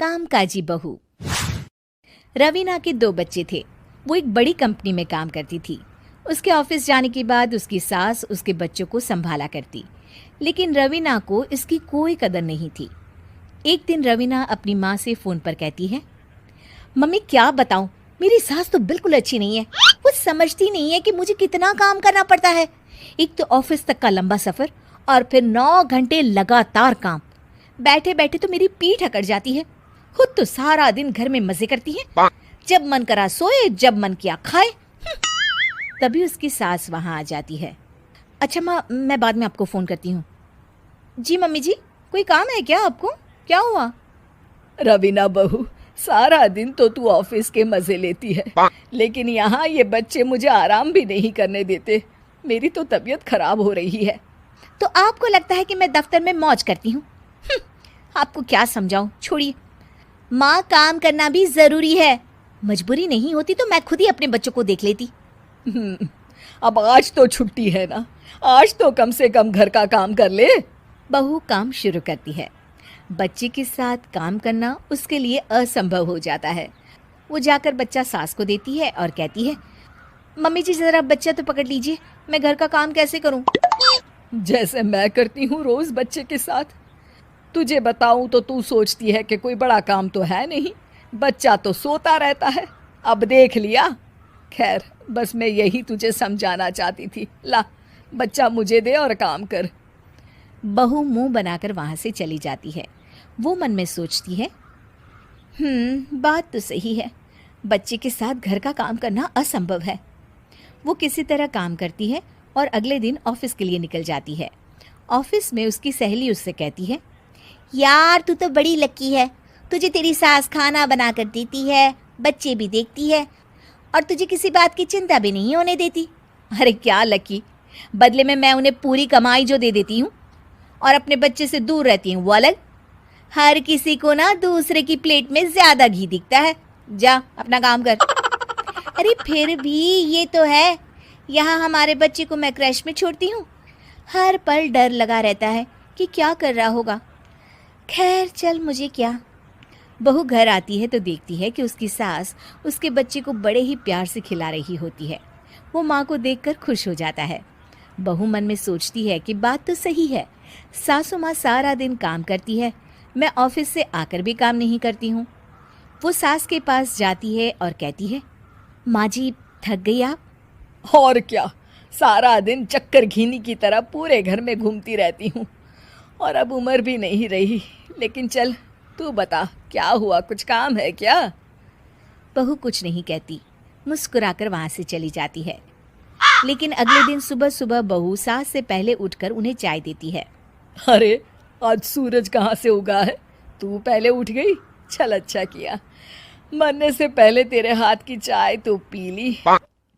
कामकाजी बहू। रवीना के 2 बच्चे थे। वो एक बड़ी कंपनी में काम करती थी। उसके ऑफिस जाने के बाद उसकी सास उसके बच्चों को संभाला करती, लेकिन रवीना को इसकी कोई कदर नहीं थी। एक दिन रवीना अपनी माँ से फ़ोन पर कहती है, मम्मी क्या बताऊं, मेरी सास तो बिल्कुल अच्छी नहीं है। वो समझती नहीं है कि मुझे कितना काम करना पड़ता है। एक तो ऑफिस तक का लंबा सफ़र और फिर 9 घंटे लगातार काम। बैठे बैठे तो मेरी पीठ अकड़ जाती है। खुद तो सारा दिन घर में मजे करती है, जब मन करा सोए, जब मन किया खाए। तभी उसकी सास वहां आ जाती है। अच्छा माँ, मैं बाद में आपको फ़ोन करती हूँ। जी मम्मी जी, कोई काम है क्या आपको? क्या हुआ? रवीना बहू, सारा दिन तो तू ऑफिस के मजे लेती है, लेकिन यहाँ ये बच्चे मुझे आराम भी नहीं करने देते। मेरी तो तबीयत खराब हो रही है। तो आपको लगता है कि मैं दफ्तर में मौज करती हूँ? आपको क्या समझाऊं, छोड़िए। माँ, काम करना भी ज़रूरी है। मजबूरी नहीं होती तो मैं खुद ही अपने बच्चों को देख लेती। अब आज तो छुट्टी है ना, आज तो कम से कम घर का काम कर ले। बहू काम शुरू करती है। बच्चे के साथ काम करना उसके लिए असंभव हो जाता है। वो जाकर बच्चा सास को देती है और कहती है, मम्मी जी ज़रा बच्चा तो पकड़ लीजिए, मैं घर का काम कैसे करूं? जैसे मैं करती हूँ रोज बच्चे के साथ। तुझे बताऊं तो तू सोचती है कि कोई बड़ा काम तो है नहीं, बच्चा तो सोता रहता है। अब देख लिया। खैर, बस मैं यही तुझे समझाना चाहती थी। ला, बच्चा मुझे दे और काम कर। बहू मुंह बनाकर वहां से चली जाती है। वो मन में सोचती है, बात तो सही है, बच्चे के साथ घर का काम करना असंभव है। वो किसी तरह काम करती है और अगले दिन ऑफिस के लिए निकल जाती है। ऑफिस में उसकी सहेली उससे कहती है, यार तू तो बड़ी लकी है, तुझे तेरी सास खाना बना कर देती है, बच्चे भी देखती है और तुझे किसी बात की चिंता भी नहीं होने देती। अरे क्या लकी, बदले में मैं उन्हें पूरी कमाई जो दे देती हूँ और अपने बच्चे से दूर रहती हूँ वो अलग। हर किसी को ना दूसरे की प्लेट में ज्यादा घी दिखता है। जा अपना काम कर। अरे फिर भी ये तो है, यहाँ हमारे बच्चे को मैं क्रैश में छोड़ती हूँ, हर पल डर लगा रहता है कि क्या कर रहा होगा। खैर चल, मुझे क्या। बहू घर आती है तो देखती है कि उसकी सास उसके बच्चे को बड़े ही प्यार से खिला रही होती है। वो माँ को देखकर खुश हो जाता है। बहू मन में सोचती है कि बात तो सही है, सासू माँ सारा दिन काम करती है, मैं ऑफिस से आकर भी काम नहीं करती हूँ। वो सास के पास जाती है और कहती है, माँ जी थक गई आप? और क्या, सारा दिन चक्कर घीनी की तरह पूरे घर में घूमती रहती हूँ और अब उम्र भी नहीं रही। लेकिन चल तू बता, क्या हुआ, कुछ काम है क्या? बहू कुछ नहीं कहती, मुस्कुराकर वहाँ से चली जाती है। लेकिन अगले दिन सुबह सुबह बहू सास से पहले उठकर उन्हें चाय देती है। अरे आज सूरज कहाँ से उगा है, तू पहले उठ गई। चल अच्छा किया, मरने से पहले तेरे हाथ की चाय तो पी ली।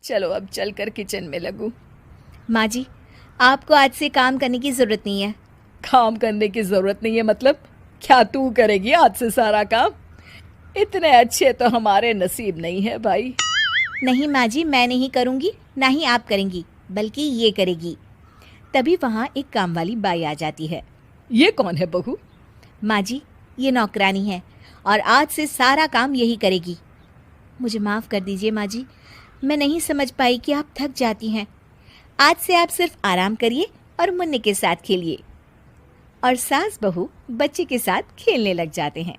चलो अब चलकर किचन में लगूं। माँ जी, आपको आज से काम करने की ज़रूरत नहीं है। काम करने की ज़रूरत नहीं है मतलब? क्या तू करेगी आज से सारा काम? इतने अच्छे तो हमारे नसीब नहीं है भाई। नहीं माँ जी, मैं नहीं करूँगी, ना ही आप करेंगी, बल्कि ये करेगी। तभी वहाँ एक काम वाली बाई आ जाती है। ये कौन है बहू? माँ जी, ये नौकरानी है और आज से सारा काम यही करेगी। मुझे माफ़ कर दीजिए माँ जी, मैं नहीं समझ पाई कि आप थक जाती हैं। आज से आप सिर्फ आराम करिए और मुन्ने के साथ खेलिए। और सास बहू बच्चे के साथ खेलने लग जाते हैं।